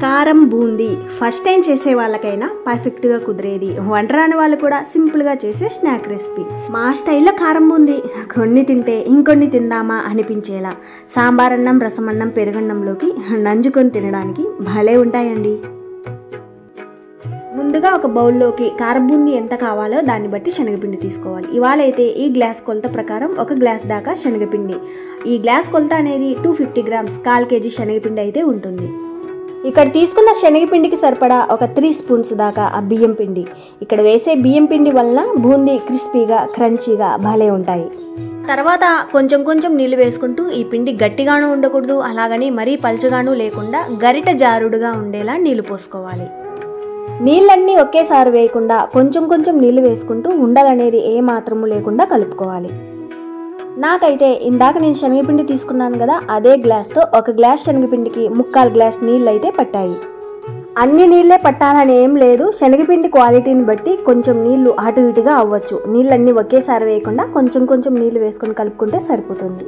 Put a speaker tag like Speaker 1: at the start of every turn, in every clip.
Speaker 1: కారం boondi first time చేసే వాళ్ళకైనా పర్ఫెక్ట్గా కుదిరేది, వంట రాని వాళ్ళు కూడా సింపుల్గా చేసే స్నాక్ రెసిపీ. మా స్టైల్లో కారం బూందీ కొన్ని తింటే ఇంకొన్ని తిందామా అనిపించేలా సాంబార్ అన్నం, రసం అన్నం, పెరుగన్నంలోకి నంజుకొని తినడానికి భలే ఉంటాయండి. ముందుగా ఒక బౌల్లోకి కారం బూందీ ఎంత కావాలో దాన్ని బట్టి శనగపిండి తీసుకోవాలి. ఇవాళ అయితే ఈ గ్లాస్ కొలత ప్రకారం 1 గ్లాస్ దాకా శనగపిండి. ఈ గ్లాస్ కొలత అనేది 250 గ్రామ్స్, 1/4 కేజీ శనగపిండి అయితే ఉంటుంది. ఇక్కడ తీసుకున్న శనగపిండికి సరిపడా ఒక 3 స్పూన్స్ దాకా ఆ బియ్యం పిండి. ఇక్కడ వేసే బియ్యం పిండి వలన బూందీ క్రిస్పీగా, క్రంచీగా భలే ఉంటాయి. తర్వాత కొంచెం నీళ్లు వేసుకుంటూ ఈ పిండి గట్టిగాను ఉండకూడదు, అలాగని మరీ పల్చగాను లేకుండా గరిట జారుడుగా ఉండేలా నీళ్లు పోసుకోవాలి. నీళ్ళన్నీ ఒకేసారి వేయకుండా కొంచెం నీళ్లు వేసుకుంటూ ఉండలనేది ఏ మాత్రము లేకుండా కలుపుకోవాలి. నాకైతే ఇందాక నేను శనగపిండి తీసుకున్నాను కదా, అదే గ్లాస్తో 1 గ్లాస్ శనగపిండికి 3/4 గ్లాస్ నీళ్ళు అయితే పట్టాయి. అన్ని నీళ్ళే పట్టాలని ఏం లేదు, శనగపిండి క్వాలిటీని బట్టి కొంచెం నీళ్లు అటు ఇటుగా అవ్వచ్చు. నీళ్ళన్నీ ఒకేసారి వేయకుండా కొంచెం నీళ్లు వేసుకొని కలుపుకుంటే సరిపోతుంది.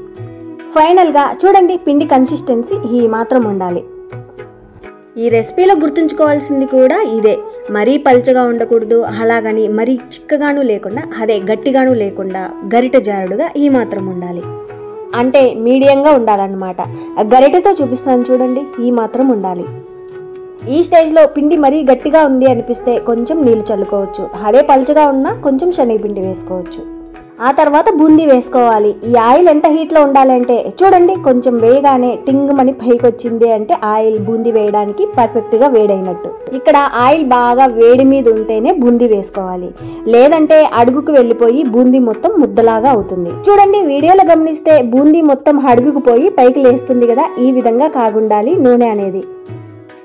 Speaker 1: ఫైనల్గా చూడండి, పిండి కన్సిస్టెన్సీ ఈ మాత్రం ఉండాలి. ఈ రెసిపీలో గుర్తుంచుకోవాల్సింది కూడా ఇదే, మరీ పల్చగా ఉండకూడదు, అలాగని మరీ చిక్కగాను లేకుండా అదే గట్టిగాను లేకుండా గరిట జారుడుగా ఈ మాత్రం ఉండాలి. అంటే మీడియంగా ఉండాలన్నమాట. గరిటతో చూపిస్తాను చూడండి, ఈ మాత్రం ఉండాలి. ఈ స్టేజ్లో పిండి మరీ గట్టిగా ఉంది అనిపిస్తే కొంచెం నీళ్లు చల్లుకోవచ్చు, అదే పల్చగా ఉన్నా కొంచెం శనగపిండి వేసుకోవచ్చు. ఆ తర్వాత బూందీ వేసుకోవాలి. ఈ ఆయిల్ ఎంత హీట్లో ఉండాలంటే చూడండి, కొంచెం వేయగానే టింగుమని పైకి వచ్చింది అంటే ఆయిల్ బూందీ వేయడానికి పర్ఫెక్ట్గా వేడైనట్టు. ఇక్కడ ఆయిల్ బాగా వేడి మీద ఉంటేనే బూందీ వేసుకోవాలి, లేదంటే అడుగుకు వెళ్ళిపోయి బూందీ మొత్తం ముద్దలాగా అవుతుంది. చూడండి, వీడియోలో గమనిస్తే బూందీ మొత్తం అడుగుకు పోయి పైకి లేస్తుంది కదా, ఈ విధంగా కాగుండాలి నూనె అనేది.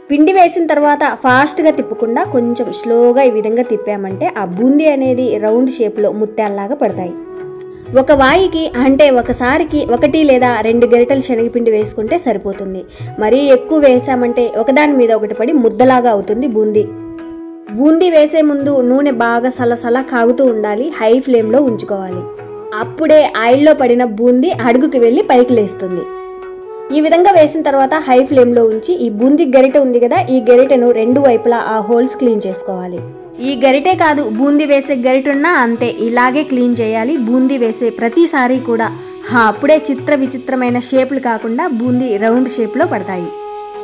Speaker 1: పిండి వేసిన తర్వాత ఫాస్ట్గా తిప్పకుండా కొంచెం స్లోగా ఈ విధంగా తిప్పామంటే ఆ బూందీ అనేది రౌండ్ షేప్లో ముత్యాల్లాగా పడతాయి. ఒక వాయికి అంటే ఒకసారికి 1 లేదా 2 గరిటెలు శనగపిండి వేసుకుంటే సరిపోతుంది. మరీ ఎక్కువ వేసామంటే ఒకదాని మీద ఒకటి పడి ముద్దలాగా అవుతుంది బూందీ. బూందీ వేసే ముందు నూనె బాగా సలసలా కాగుతూ ఉండాలి, హై ఫ్లేమ్లో ఉంచుకోవాలి. అప్పుడే ఆయిల్లో పడిన బూందీ అడుగుకి వెళ్ళి పైకి లేస్తుంది. ఈ విధంగా వేసిన తర్వాత హై ఫ్లేమ్లో ఉంచి ఈ బూందీ గరిటె ఉంది కదా, ఈ గరిటెను 2 వైపులా ఆ హోల్స్ క్లీన్ చేసుకోవాలి. ఈ గరిటే కాదు, బూందీ వేసే గరిటెన్నా అంతే, ఇలాగే క్లీన్ చేయాలి. బూందీ వేసే ప్రతిసారి కూడా అప్పుడే విచిత్రమైన షేపులు కాకుండా బూందీ రౌండ్ షేప్లో పడతాయి.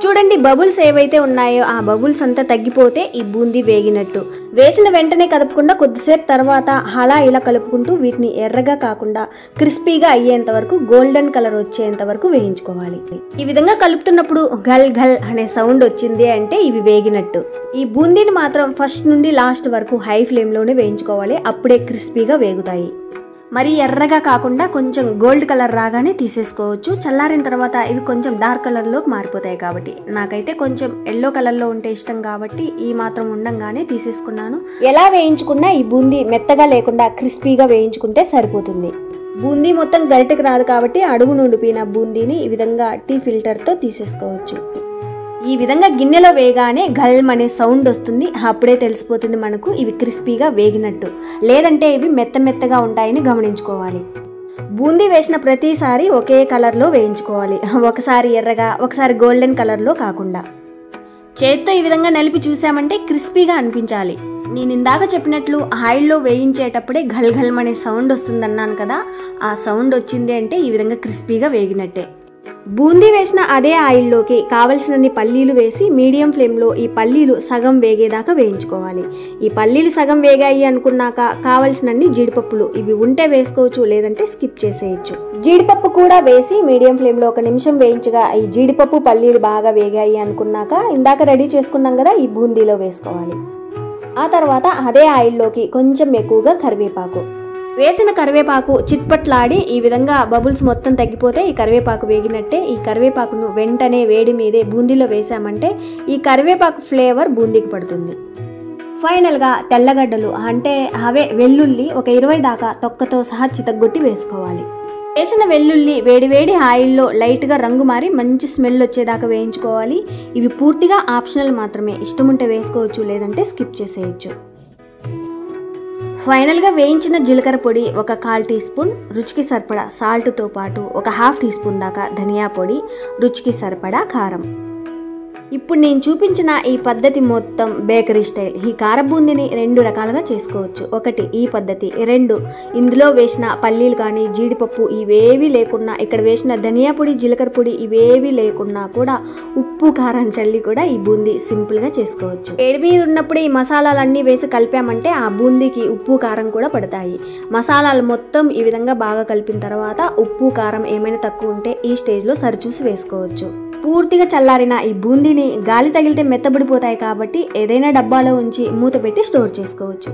Speaker 1: చూడండి, బబుల్స్ ఏవైతే ఉన్నాయో ఆ బబుల్స్ అంతా తగ్గిపోతే ఈ బూందీ వేగినట్టు. వేసిన వెంటనే కదపకుండా కొద్దిసేపు తర్వాత అలా ఇలా కలుపుకుంటూ వీటిని ఎర్రగా కాకుండా క్రిస్పీగా అయ్యేంత వరకు, గోల్డెన్ కలర్ వచ్చేంత వరకు వేయించుకోవాలి. ఈ విధంగా కలుపుతున్నప్పుడు ఘల్ ఘల్ అనే సౌండ్ వచ్చింది అంటే ఇవి వేగినట్టు. ఈ బూందీని మాత్రం ఫస్ట్ నుండి లాస్ట్ వరకు హై ఫ్లేమ్లోనే వేయించుకోవాలి, అప్పుడే క్రిస్పీగా వేగుతాయి. మరి ఎర్రగా కాకుండా కొంచెం గోల్డ్ కలర్ రాగానే తీసేసుకోవచ్చు. చల్లారిన తర్వాత ఇవి కొంచెం డార్క్ కలర్లోకి మారిపోతాయి కాబట్టి, నాకైతే కొంచెం ఎల్లో కలర్లో ఉంటే ఇష్టం కాబట్టి ఈ మాత్రం ఉండంగానే తీసేసుకున్నాను. ఎలా వేయించుకున్నా ఈ బూందీ మెత్తగా లేకుండా క్రిస్పీగా వేయించుకుంటే సరిపోతుంది. బూందీ మొత్తం గరిటెకి రాదు కాబట్టి అడుగు నుండిపోయిన బూందీని ఈ విధంగా టీ ఫిల్టర్తో తీసేసుకోవచ్చు. ఈ విధంగా గిన్నెలో వేయగానే గల్మ్ అనే సౌండ్ వస్తుంది, అప్పుడే తెలిసిపోతుంది మనకు ఇవి క్రిస్పీగా వేగినట్టు. లేదంటే ఇవి మెత్తగా ఉంటాయని గమనించుకోవాలి. బూందీ వేసిన ప్రతిసారి ఒకే కలర్లో వేయించుకోవాలి, ఒకసారి ఎర్రగా ఒకసారి గోల్డెన్ కలర్లో కాకుండా. చేత్తో ఈ విధంగా నలిపి చూసామంటే క్రిస్పీగా అనిపించాలి. నేను ఇందాక చెప్పినట్లు ఆయిల్లో వేయించేటప్పుడే ఘల్ ఘల్ అనే సౌండ్ వస్తుందన్నాను కదా, ఆ సౌండ్ వచ్చింది అంటే ఈ విధంగా క్రిస్పీగా వేగినట్టే. బూందీ వేసిన అదే ఆయిల్లోకి కావలసినన్ని పల్లీలు వేసి మీడియం ఫ్లేమ్లో ఈ పల్లీలు సగం వేగేదాకా వేయించుకోవాలి. ఈ పల్లీలు సగం వేగాయి అనుకున్నాక కావలసినన్ని జీడిపప్పులు, ఇవి ఉంటే వేసుకోవచ్చు, లేదంటే స్కిప్ చేసేయచ్చు. జీడిపప్పు కూడా వేసి మీడియం ఫ్లేమ్లో 1 నిమిషం వేయించగా ఈ జీడిపప్పు పల్లీలు బాగా వేగాయి అనుకున్నాక ఇందాక రెడీ చేసుకున్నాం కదా, ఈ బూందీలో వేసుకోవాలి. ఆ తర్వాత అదే ఆయిల్లోకి కొంచెం ఎక్కువగా కరివేపాకు వేసిన కరివేపాకు చిట్పట్లాడి ఈ విధంగా బబుల్స్ మొత్తం తగ్గిపోతే ఈ కరివేపాకు వేగినట్టే. ఈ కరివేపాకును వెంటనే వేడి మీదే బూందీలో వేసామంటే ఈ కరివేపాకు ఫ్లేవర్ బూందీకి పడుతుంది. ఫైనల్గా తెల్లగడ్డలు అంటే అవే వెల్లుల్లి ఒక 20 దాకా తొక్కతో సహా చితగ్గొట్టి వేసుకోవాలి. వేసిన వెల్లుల్లి వేడివేడి ఆయిల్లో లైట్గా రంగు మారి మంచి స్మెల్ వచ్చేదాకా వేయించుకోవాలి. ఇవి పూర్తిగా ఆప్షనల్ మాత్రమే, ఇష్టముంటే వేసుకోవచ్చు, లేదంటే స్కిప్ చేసేయచ్చు. ఫైనల్గా వేయించిన జీలకర్ర పొడి ఒక 1/4 టీ స్పూన్, రుచికి సరిపడా సాల్ట్తో పాటు ఒక 1/2 టీ స్పూన్ దాకా ధనియా పొడి, రుచికి సరిపడా కారం. ఇప్పుడు నేను చూపించిన ఈ పద్ధతి మొత్తం బేకరీ స్టైల్. ఈ కార బూందీని 2 రకాలుగా చేసుకోవచ్చు. 1 ఈ పద్ధతి, 2 ఇందులో వేసిన పల్లీలు కానీ జీడిపప్పు ఇవేవి లేకున్నా, ఇక్కడ వేసిన ధనియా పొడి జీలకర్ర పొడి ఇవేవి లేకున్నా కూడా ఉప్పు కారం చల్లి కూడా ఈ బూందీ సింపుల్గా చేసుకోవచ్చు. వేడి మీద ఉన్నప్పుడు ఈ మసాలాలన్నీ వేసి కలిపామంటే ఆ బూందీకి ఉప్పు కారం కూడా పడతాయి. మసాలాలు మొత్తం ఈ విధంగా బాగా కలిపిన తర్వాత ఉప్పు కారం ఏమైనా తక్కువ ఉంటే ఈ స్టేజ్లో సరిచూసి వేసుకోవచ్చు. పూర్తిగా చల్లారిన ఈ బూందీని గాలి తగిలితే మెత్తబడిపోతాయి కాబట్టి ఏదైనా డబ్బాలో ఉంచి మూత పెట్టి స్టోర్ చేసుకోవచ్చు.